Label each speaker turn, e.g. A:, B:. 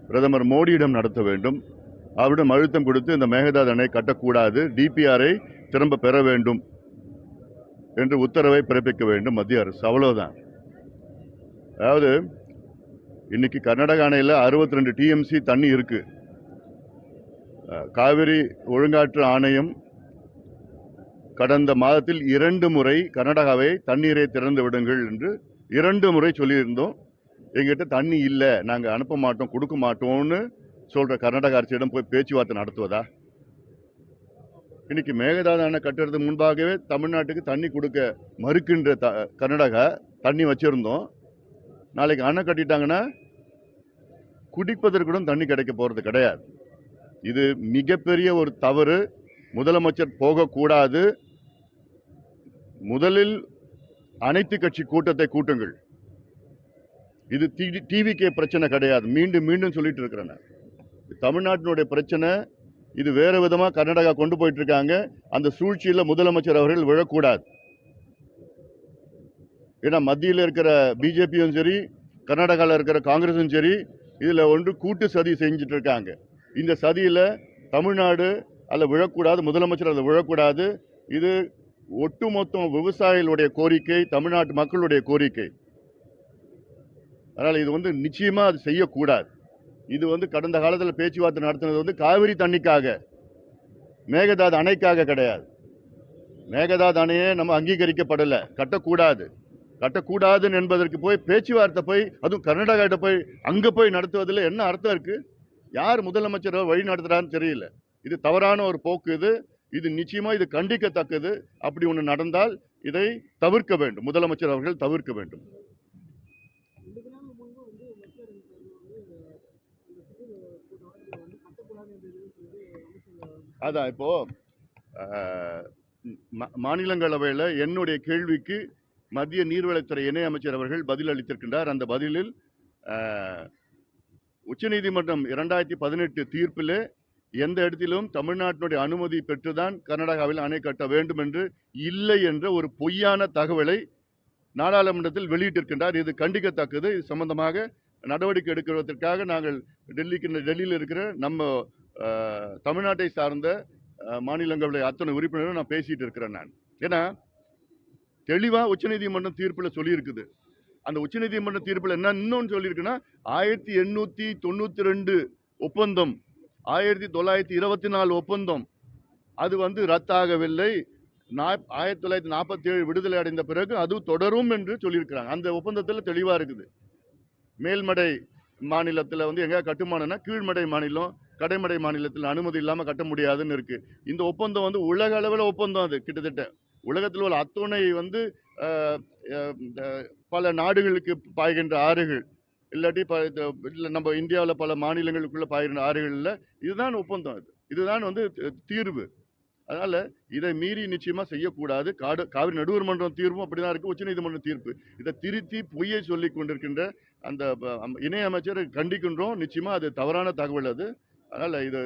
A: பிரதமர் மோடியிடம் நடத்த வேண்டும். அவரிடம் அழுத்தம் கொடுத்து இந்த மேகதாது அணை கட்டக்கூடாது, டிபிஆரை திரும்ப பெற வேண்டும் என்று உத்தரவை பிறப்பிக்க வேண்டும் மத்திய அரசு. அவ்வளவுதான். அதாவது இன்னைக்கு கர்நாடக அணையில் 62 டிஎம்சி தண்ணி இருக்கு. காவிரி ஒழுங்காற்று ஆணையம் கடந்த மாதத்தில் 2 முறை கர்நாடகாவை தண்ணீரை திறந்து விடுங்கள் என்று 2 முறை சொல்லியிருந்தோம். எங்கிட்ட தண்ணி இல்லை, நாங்கள் அனுப்ப மாட்டோம், கொடுக்க மாட்டோம்னு சொல்ற கர்நாடக அரசிடம் போய் பேச்சுவார்த்தை நடத்துவதா? இன்னைக்கு மேகதாது அணை கட்டுறதுக்கு முன்பாகவே தமிழ்நாட்டுக்கு தண்ணி கொடுக்க மறுக்கின்ற கர்நாடகா தண்ணி வச்சிருந்தோம். நாளைக்கு அணை கட்டிட்டாங்கன்னா குடிப்பதற்கு கூட தண்ணி கிடைக்க போறது கிடையாது. இது மிகப்பெரிய ஒரு தவறு. முதலமைச்சர் போகக்கூடாது. முதலில் அனைத்து கட்சி கூட்டத்தை கூட்டுங்கள். இது டிவிகே பிரச்சனை கிடையாது. மீண்டும் மீண்டும் சொல்லிட்டு இருக்கிறேன். தமிழ்நாட்டினுடைய பிரச்சனை இது. வேற விதமா கர்நாடகா கொண்டு போயிட்டு இருக்காங்க. அந்த சூழ்ச்சியில முதலமைச்சர் அவர்கள் விழக்கூடாது. ஏன்னா மத்தியில் இருக்கிற பிஜேபியும் சரி, கர்நாடகாவில் இருக்கிற காங்கிரஸும் சரி, இதுல ஒன்று கூட்டு சதி செஞ்சுட்டு இருக்காங்க. இந்த சதியில தமிழ்நாடு அதில் விழக்கூடாது, முதலமைச்சர் அதில் விழக்கூடாது. இது ஒட்டுமொத்த விவசாயிகளுடைய கோரிக்கை, தமிழ்நாட்டு மக்களுடைய கோரிக்கை. அதனால இது நிச்சயமா அது செய்யக்கூடாது. இது கடந்த காலத்தில் பேச்சுவார்த்தை நடத்தினது காவிரி தண்ணிக்காக, மேகதாது அணைக்காக கிடையாது. மேகதாது அணையே நம்ம அங்கீகரிக்கப்படலை, கட்டக்கூடாது என்பதற்கு போய் பேச்சுவார்த்தை போய், அதுவும் கர்நாடகா போய் அங்க போய் நடத்துவதில் என்ன அர்த்தம் இருக்கு? யார் முதலமைச்சர் வழி நடத்துறான்னு தெரியல. இது தவறான ஒரு போக்கு. இது நிச்சயமா இது கண்டிக்கத்தக்கது. அப்படி ஒன்று நடந்தால் இதை தவிர்க்க வேண்டும், முதலமைச்சர் அவர்கள் தவிர்க்க வேண்டும். அதான் இப்போ மாநிலங்களவையில் என்னுடைய கேள்விக்கு மத்திய நீர்வளத்துறை இணை அமைச்சர் அவர்கள் பதில் அளித்திருக்கின்றார். அந்த பதிலில் உச்சநீதிமன்றம் 2018 தீர்ப்பில் எந்த இடத்திலும் தமிழ்நாட்டினுடைய அனுமதி பெற்றுதான் கர்நாடகாவில் அணை கட்ட வேண்டும் என்று இல்லை என்ற ஒரு பொய்யான தகவலை நாடாளுமன்றத்தில் வெளியிட்டிருக்கின்றார். இது கண்டிக்கத்தக்கது. இது சம்பந்தமாக நடவடிக்கை எடுக்கிறதற்காக நாங்கள் டெல்லியில் இருக்கிற நம்ம தமிழ்நாட்டை சார்ந்த மாநிலங்களுடைய அத்தனை உறுப்பினரும் நான் பேசிட்டு இருக்கிறேன். நான் ஏன்னா தெளிவா உச்சநீதிமன்றம் தீர்ப்பில் சொல்லியிருக்குது. அந்த உச்சநீதிமன்ற தீர்ப்பில் என்ன இன்னொன்று சொல்லியிருக்குன்னா, 1892 ஒப்பந்தம், 1924 ஒப்பந்தம் அது ரத்தாகவில்லை. 1947 விடுதலை அடைந்த பிறகு அது தொடரும் என்று சொல்லியிருக்கிறாங்க. அந்த ஒப்பந்தத்தில் தெளிவா இருக்குது. மேல்மடை மாநிலத்தில் எங்க கட்டுமானம்னா கீழ்மடை மாநிலம், கடைமடை மாநிலத்தில் அனுமதி இல்லாம கட்ட முடியாதுன்னு இருக்கு. இந்த ஒப்பந்தம் உலக அளவில் ஒப்பந்தம். அது கிட்டத்தட்ட உலகத்தில் உள்ள அத்துணை பல நாடுகளுக்கு பாய்கின்ற ஆறுகள், இல்லாட்டி நம்ம இந்தியாவில் பல மாநிலங்களுக்குள்ள பாய்கின்ற ஆறுகள்ல இதுதான் ஒப்பந்தம். இதுதான் தீர்வு. அதனால இதை மீறி நிச்சயமா செய்யக்கூடாது. காவிரி நடுவர் மன்றம் தீர்வும் அப்படிதான் இருக்கு, உச்சநீதிமன்ற தீர்ப்பு. இதை திருத்தி பொய்யை சொல்லி கொண்டிருக்கின்ற அந்த இணை அமைச்சரை கண்டிக்கின்றோம். நிச்சயமா அது தவறான தகவல். அது அதனால இது